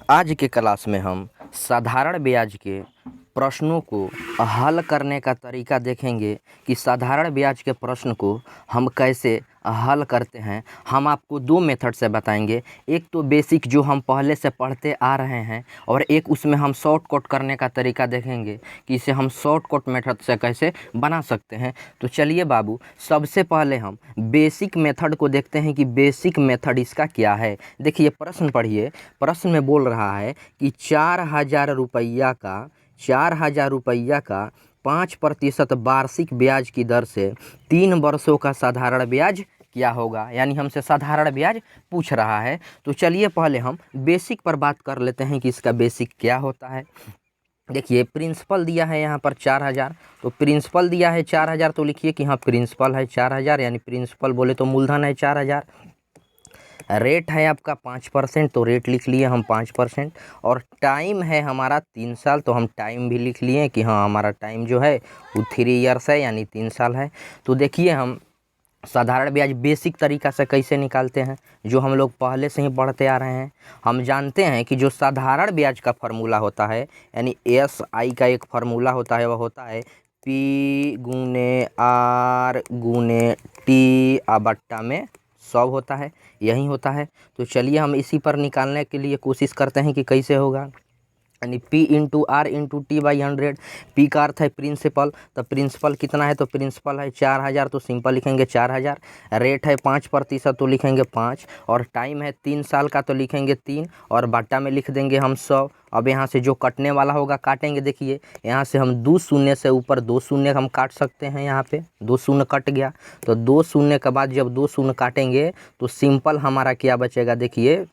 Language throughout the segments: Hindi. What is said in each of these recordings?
आज के क्लास में हम साधारण ब्याज के प्रश्नों को हल करने का तरीका देखेंगे कि साधारण ब्याज के प्रश्न को हम कैसे हल करते हैं। हम आपको दो मेथड से बताएंगे, एक तो बेसिक जो हम पहले से पढ़ते आ रहे हैं और एक उसमें हम शॉर्टकट करने का तरीका देखेंगे कि इसे हम शॉर्टकट मेथड से कैसे बना सकते हैं। तो चलिए बाबू, सबसे पहले हम बेसिक मेथड को देखते हैं कि बेसिक मेथड इसका क्या है। देखिए प्रश्न पढ़िए। प्रश्न में बोल रहा है कि 4,000 रुपया का 5% वार्षिक ब्याज की दर से 3 वर्षों का साधारण ब्याज क्या होगा। यानी हमसे साधारण ब्याज पूछ रहा है। तो चलिए पहले हम बेसिक पर बात कर लेते हैं कि इसका बेसिक क्या होता है। देखिए प्रिंसिपल दिया है यहाँ पर 4,000, तो प्रिंसिपल दिया है 4,000 तो लिखिए कि हाँ प्रिंसिपल है 4,000, यानी प्रिंसिपल बोले तो मूलधन है 4,000। रेट है आपका 5%, तो रेट लिख लिए हम 5%। और टाइम है हमारा 3 साल, तो हम टाइम भी लिख लिए कि हाँ हमारा टाइम जो है वो 3 ईयर्स है, यानी 3 साल है। तो देखिए हम साधारण ब्याज बेसिक तरीका से कैसे निकालते हैं, जो हम लोग पहले से ही पढ़ते आ रहे हैं। हम जानते हैं कि जो साधारण ब्याज का फार्मूला होता है, यानी SI का एक फार्मूला होता है, वह होता है P गुने R गुने T बट्टा में 100 होता है, यही होता है। तो चलिए हम इसी पर निकालने के लिए कोशिश करते हैं कि कैसे होगा। यानी P into R into T by 100। P का अर्थ है प्रिंसिपल, तो प्रिंसिपल कितना है, तो प्रिंसिपल है 4,000, तो सिंपल लिखेंगे 4,000। रेट है 5%, तो लिखेंगे 5। और टाइम है 3 साल का, तो लिखेंगे 3 और बट्टा में लिख देंगे हम 100। अब यहाँ से जो कटने वाला होगा काटेंगे। देखिए यहाँ से हम 2 शून्य से ऊपर 2 शून्य हम काट सकते हैं। यहाँ पे 2 शून्य कट गया, तो 2 शून्य के बाद जब 2 शून्य काटेंगे तो सिंपल हमारा क्या बचेगा। देखिए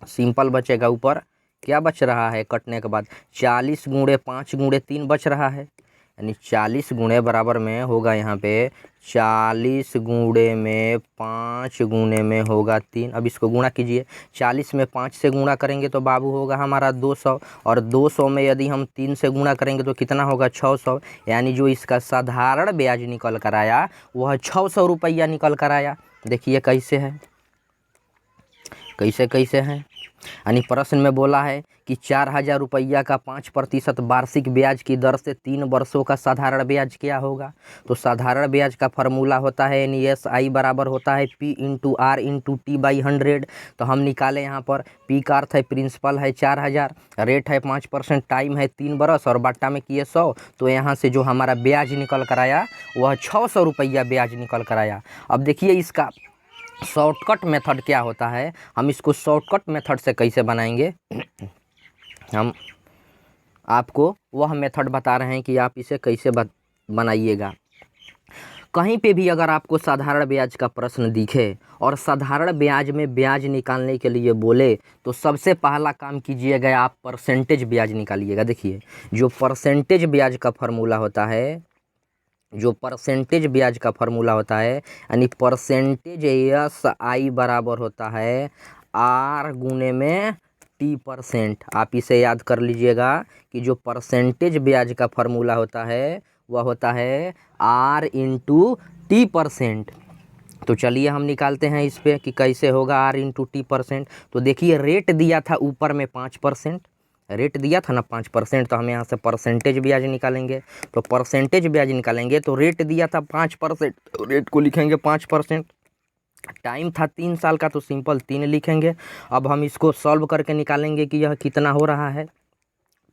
सिंपल बचेगा, ऊपर क्या बच रहा है कटने के बाद, 40 गुणे 5 गुणे 3 बच रहा है। यानी 40 गुणे बराबर में होगा यहाँ पे 40 गुणे में 5 गुणे में होगा 3। अब इसको गुणा कीजिए, 40 में 5 से गुणा करेंगे तो बाबू होगा हमारा 200, और 200 में यदि हम 3 से गुणा करेंगे तो कितना होगा 600। यानी जो इसका साधारण ब्याज निकल कर आया वह 600 रुपया निकल कर आया। देखिए कैसे है, कैसे है। यानी प्रश्न में बोला है कि 4,000 रुपया का 5% वार्षिक ब्याज की दर से 3 वर्षों का साधारण ब्याज क्या होगा। तो साधारण ब्याज का फार्मूला होता है SI बराबर होता है P into R into T by 100। तो हम निकाले यहाँ पर P का अर्थ है प्रिंसिपल है 4,000, रेट है 5%, टाइम है 3 बरस और बट्टा में किए 100। तो यहाँ से जो हमारा ब्याज निकल कर आया वह 600 रुपया ब्याज निकल कर आया। अब देखिए इसका शॉर्टकट मेथड क्या होता है, हम इसको शॉर्टकट मेथड से कैसे बनाएंगे। हम आपको वह मेथड बता रहे हैं कि आप इसे कैसे बनाइएगा। कहीं पे भी अगर आपको साधारण ब्याज का प्रश्न दिखे और साधारण ब्याज में ब्याज निकालने के लिए बोले तो सबसे पहला काम कीजिएगा, आप परसेंटेज ब्याज निकालिएगा। देखिए जो परसेंटेज ब्याज का फार्मूला होता है, जो परसेंटेज ब्याज का फार्मूला होता है, यानी परसेंटेज SI बराबर होता है R गुने में T%। आप इसे याद कर लीजिएगा कि जो परसेंटेज ब्याज का फार्मूला होता है वह होता है R इंटू T%। तो चलिए हम निकालते हैं इस पे कि कैसे होगा R इंटू T%। तो देखिए रेट दिया था ऊपर में 5%, रेट दिया था ना 5%, तो हम यहाँ से परसेंटेज ब्याज निकालेंगे। तो परसेंटेज ब्याज निकालेंगे तो रेट दिया था 5%, तो रेट को लिखेंगे 5%। टाइम था 3 साल का, तो सिंपल 3 लिखेंगे। अब हम इसको सॉल्व करके निकालेंगे कि यह कितना हो रहा है।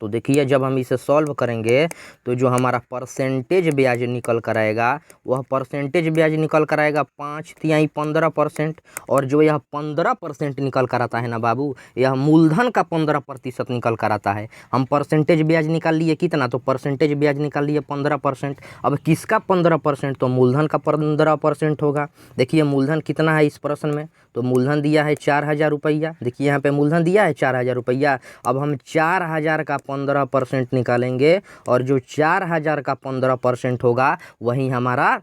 तो देखिए जब हम इसे सॉल्व करेंगे तो जो हमारा परसेंटेज ब्याज निकल कर आएगा वह परसेंटेज ब्याज निकल कर आएगा 5×3 15%। और जो यह 15% निकल कर आता है ना बाबू, यह मूलधन का 15% निकल कर आता है। हम परसेंटेज ब्याज निकाल लिए कितना, तो परसेंटेज ब्याज निकाल लिए 15%। अब किसका 15%, तो मूलधन का 15% होगा। देखिए मूलधन कितना है इस प्रश्न में, तो मूलधन दिया है 4,000 रुपया। देखिए यहाँ पे मूलधन दिया है 4,000 रुपया। अब हम 4,000 का 15% निकालेंगे और जो 4,000 का 15% होगा वही हमारा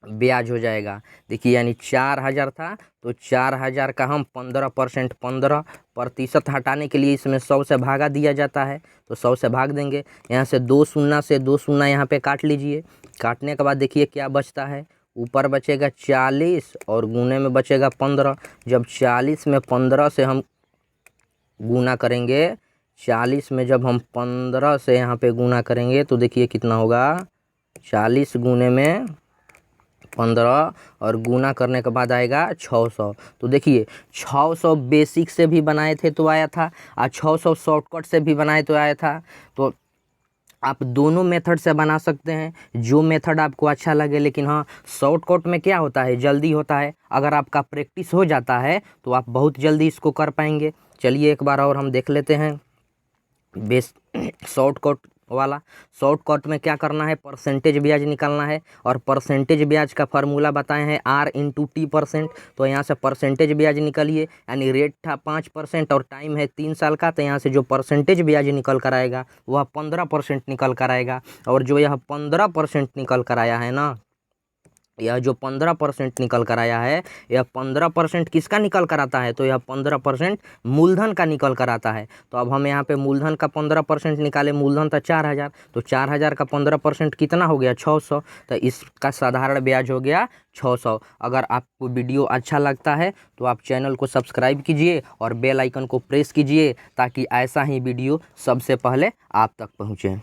ब्याज हो जाएगा। देखिए यानी 4,000 था, तो 4,000 का हम 15% 15% हटाने के लिए इसमें 100 से भागा दिया जाता है, तो 100 से भाग देंगे। यहाँ से 2 शून्य से 2 शून्य यहाँ पे काट लीजिए। काटने के बाद देखिए क्या बचता है, ऊपर बचेगा 40 और गुने में बचेगा 15। जब 40 में 15 से हम गुना करेंगे 40 में, जब हम 15 से यहाँ पे गुना करेंगे तो देखिए कितना होगा, 40 गुने में 15 और गुना करने के बाद आएगा 600। तो देखिए 600 बेसिक से भी बनाए थे तो आया था, और 600 शॉर्टकट से भी बनाए तो आया था। तो आप दोनों मेथड से बना सकते हैं, जो मेथड आपको अच्छा लगे। लेकिन हाँ, शॉर्टकट में क्या होता है, जल्दी होता है। अगर आपका प्रैक्टिस हो जाता है तो आप बहुत जल्दी इसको कर पाएंगे। चलिए एक बार और हम देख लेते हैं बेस शॉर्टकट वाला। शॉर्टकट में क्या करना है, परसेंटेज ब्याज निकालना है, और परसेंटेज ब्याज का फार्मूला बताए हैं R/T%। तो यहाँ से परसेंटेज ब्याज निकालिए, यानी रेट था 5% और टाइम है 3 साल का, तो यहाँ से जो परसेंटेज ब्याज निकल कर आएगा वह 15% निकल कर आएगा। और जो यह 15% निकल कर आया है ना, यह जो 15% निकल कर आया है, यह 15% किसका निकल कर आता है, तो यह 15% मूलधन का निकल कर आता है। तो अब हम यहाँ पे मूलधन का 15% निकाले, मूलधन था 4000, तो 4000 का 15% कितना हो गया, 600। तो इसका साधारण ब्याज हो गया 600। अगर आपको वीडियो अच्छा लगता है तो आप चैनल को सब्सक्राइब कीजिए और बेल आइकन को प्रेस कीजिए, ताकि ऐसा ही वीडियो सबसे पहले आप तक पहुँचे।